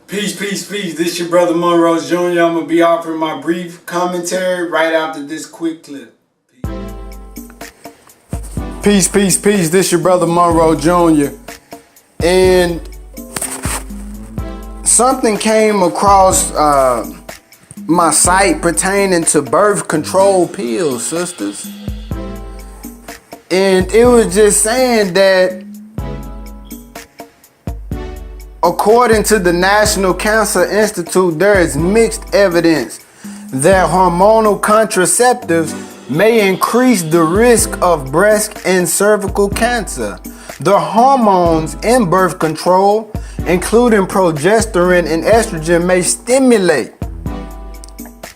Peace, peace, peace. This your brother Monroe Jr. I'm going to be offering my brief commentary right after this quick clip. Peace, peace, peace. This your brother Monroe Jr. And something came across my site pertaining to birth control pills, sisters. And it was just saying that according to the National Cancer Institute, there is mixed evidence that hormonal contraceptives may increase the risk of breast and cervical cancer. The hormones in birth control, including progesterone and estrogen, may stimulate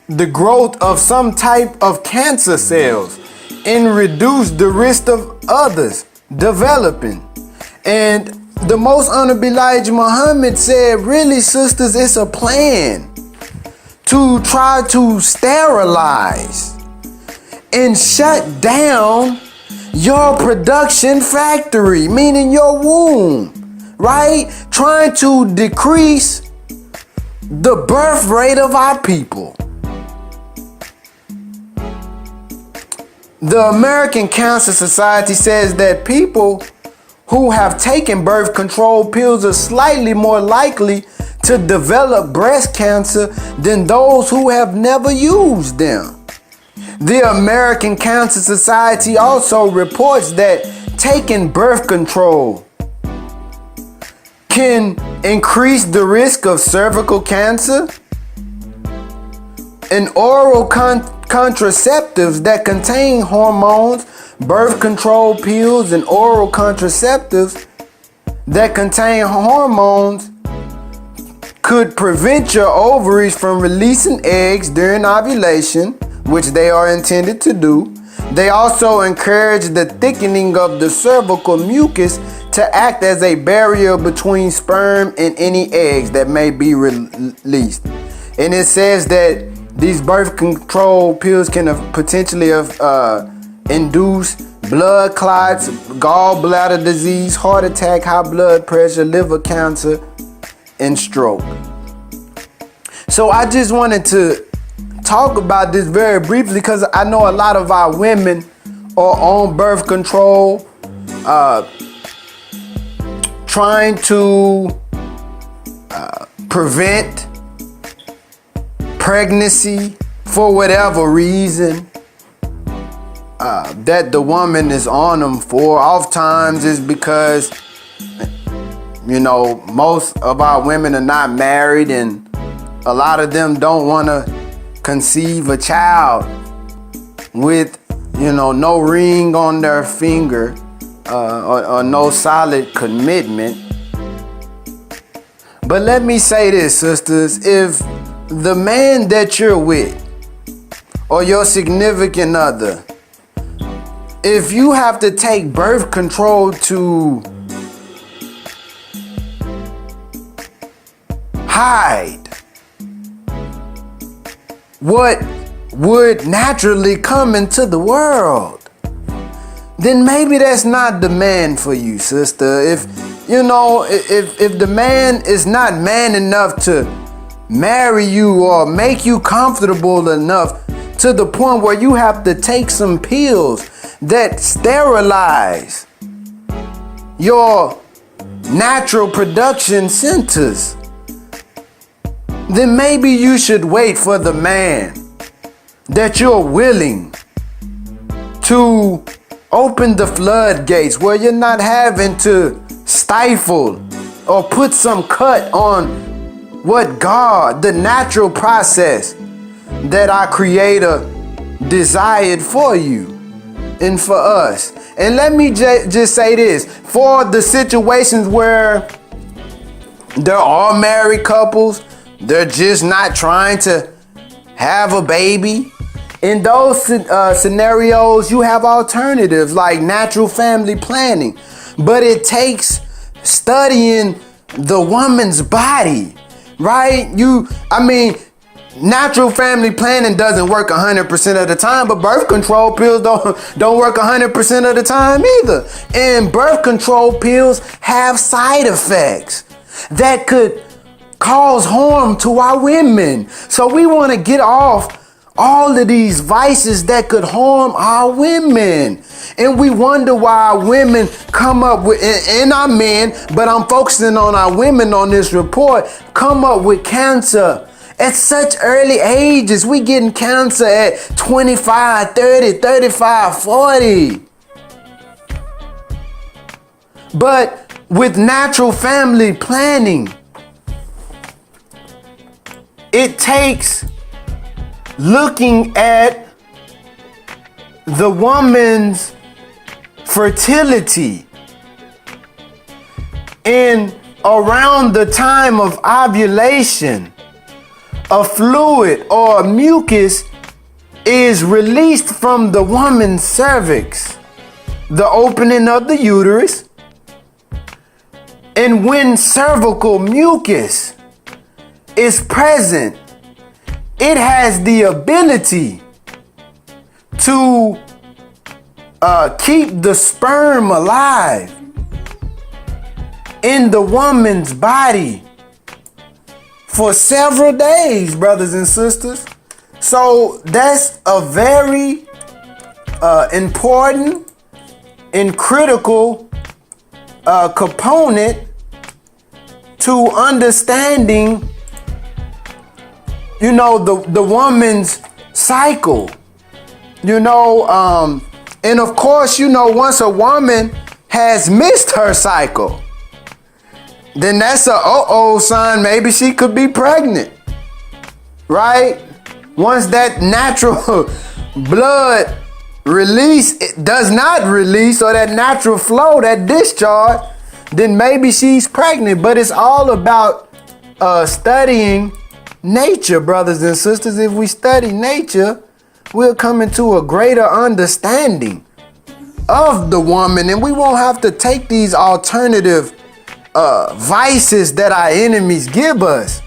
the growth of some type of cancer cells and reduce the risk of others developing. And the Most Honorable Elijah Muhammad said, really, sisters, it's a plan to try to sterilize and shut down your production factory, meaning your womb, right? Trying to decrease the birth rate of our people. The American Cancer Society says that people who have taken birth control pills are slightly more likely to develop breast cancer than those who have never used them. The American Cancer Society also reports that taking birth control can increase the risk of cervical cancer, and oral contraceptives that contain hormones, birth control pills, and oral contraceptives that contain hormones could prevent your ovaries from releasing eggs during ovulation, which they are intended to do. They also encourage the thickening of the cervical mucus to act as a barrier between sperm and any eggs that may be released. And it says that these birth control pills can potentially induce blood clots, gallbladder disease, heart attack, high blood pressure, liver cancer, and stroke. So I just wanted to talk about this very briefly because I know a lot of our women are on birth control, trying to prevent pregnancy for whatever reason that the woman is on them for. Oftentimes it's because, most of our women are not married, and a lot of them don't want to conceive a child with, no ring on their finger or no solid commitment. But let me say this, sisters, if the man that you're with or your significant other, if you have to take birth control to hide what would naturally come into the world, then maybe that's not the man for you, sister. If the man is not man enough to marry you or make you comfortable enough to the point where you have to take some pills that sterilize your natural production centers, then maybe you should wait for the man that you're willing to open the floodgates, where you're not having to stifle or put some cut on what God, the natural process that our Creator desired for you and for us. And let me just say this, for the situations where there are married couples, they're just not trying to have a baby. In those scenarios, you have alternatives like natural family planning. But it takes studying the woman's body, right? Natural family planning doesn't work 100% of the time, but birth control pills don't work 100% of the time either. And birth control pills have side effects that could cause harm to our women. So we want to get off all of these vices that could harm our women. And we wonder why our women come up with, and our men, but I'm focusing on our women on this report, come up with cancer at such early ages. We getting cancer at 25, 30, 35, 40. But with natural family planning, it takes looking at the woman's fertility and around the time of ovulation, a fluid or mucus is released from the woman's cervix, the opening of the uterus. And when cervical mucus is present, it has the ability to keep the sperm alive in the woman's body for several days, brothers and sisters. So that's a very important and critical component to understanding, the woman's cycle, and of course, once a woman has missed her cycle, then that's a sign. Maybe she could be pregnant, right? Once that natural blood release does not release, or that natural flow, that discharge, then maybe she's pregnant. But it's all about studying nature, brothers and sisters. If we study nature, we'll come into a greater understanding of the woman, and we won't have to take these alternative vices that our enemies give us.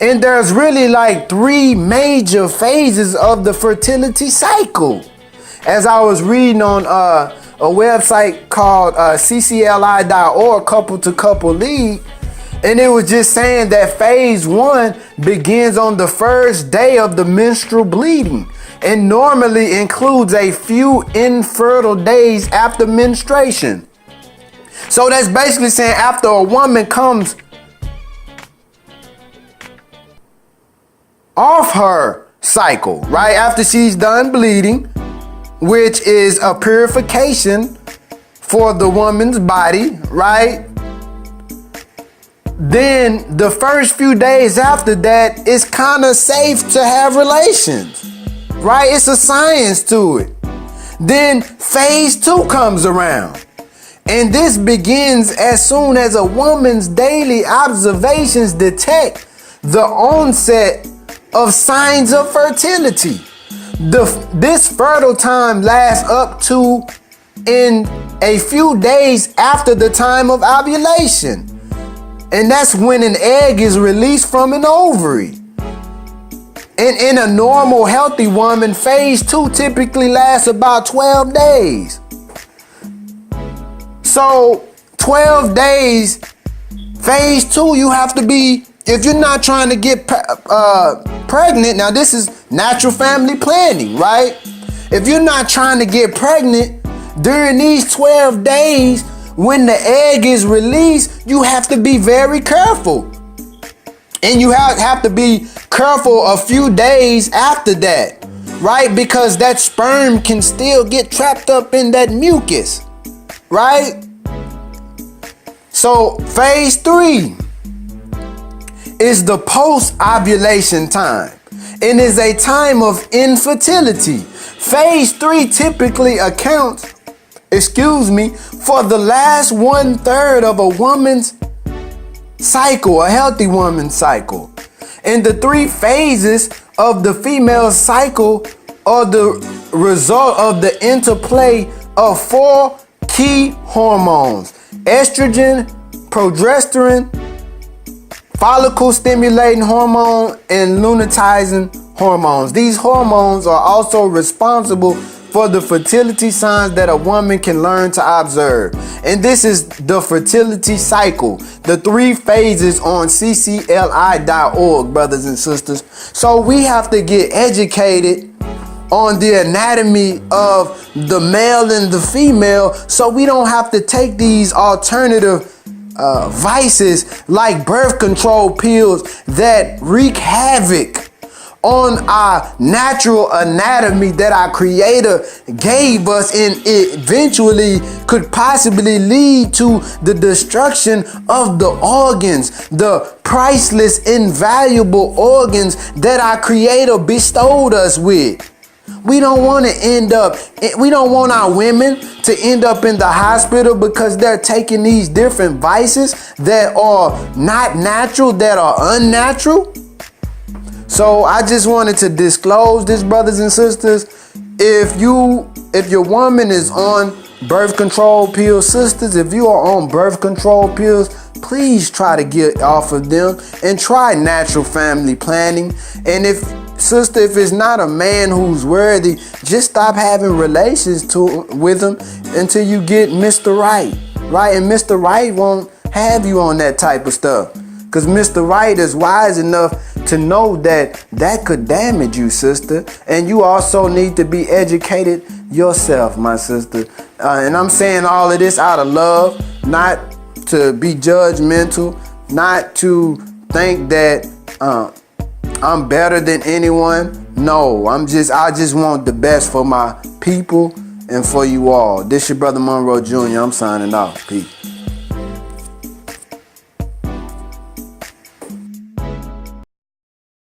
And there's really like 3 major phases of the fertility cycle. As I was reading on a website called ccli.org, Couple to Couple League, and it was just saying that phase 1 begins on the first day of the menstrual bleeding and normally includes a few infertile days after menstruation. So that's basically saying after a woman comes off her cycle, right after she's done bleeding, which is a purification for the woman's body, right? Then the first few days after that, it's kind of safe to have relations, right? It's a science to it. Then phase 2 comes around. And this begins as soon as a woman's daily observations detect the onset of signs of fertility. This fertile time lasts up to in a few days after the time of ovulation. And that's when an egg is released from an ovary. And in a normal, healthy woman, phase 2 typically lasts about 12 days. So 12 days, phase 2, you have to be, if you're not trying to get pregnant, now this is natural family planning, right? If you're not trying to get pregnant during these 12 days, when the egg is released, you have to be very careful. And you have to be careful a few days after that, right? Because that sperm can still get trapped up in that mucus, right? So phase 3 is the post-ovulation time and is a time of infertility. Phase 3 typically accounts, for the last 1/3 of a woman's cycle, a healthy woman's cycle. And the 3 phases of the female cycle are the result of the interplay of 4 key hormones: estrogen, progesterone, follicle-stimulating hormone, and luteinizing hormones. These hormones are also responsible for the fertility signs that a woman can learn to observe. And this is the fertility cycle, the 3 phases on ccli.org, brothers and sisters. So we have to get educated on the anatomy of the male and the female, so we don't have to take these alternative vices like birth control pills that wreak havoc on our natural anatomy that our creator gave us, and it eventually could possibly lead to the destruction of the organs, the priceless, invaluable organs that our creator bestowed us with. We don't want our women to end up in the hospital because they're taking these different vices that are not natural, that are unnatural. So I just wanted to disclose this, brothers and sisters. If your woman is on birth control pills, sisters, if you are on birth control pills, please try to get off of them and try natural family planning. And if it's not a man who's worthy, just stop having relations with him until you get Mr. Right, right? And Mr. Right won't have you on that type of stuff, because Mr. Right is wise enough to know that could damage you, sister. And you also need to be educated yourself, my sister. And I'm saying all of this out of love, not to be judgmental, not to think that I'm better than anyone. No, I just want the best for my people and for you all. This your brother Monroe Jr. I'm signing off. Peace.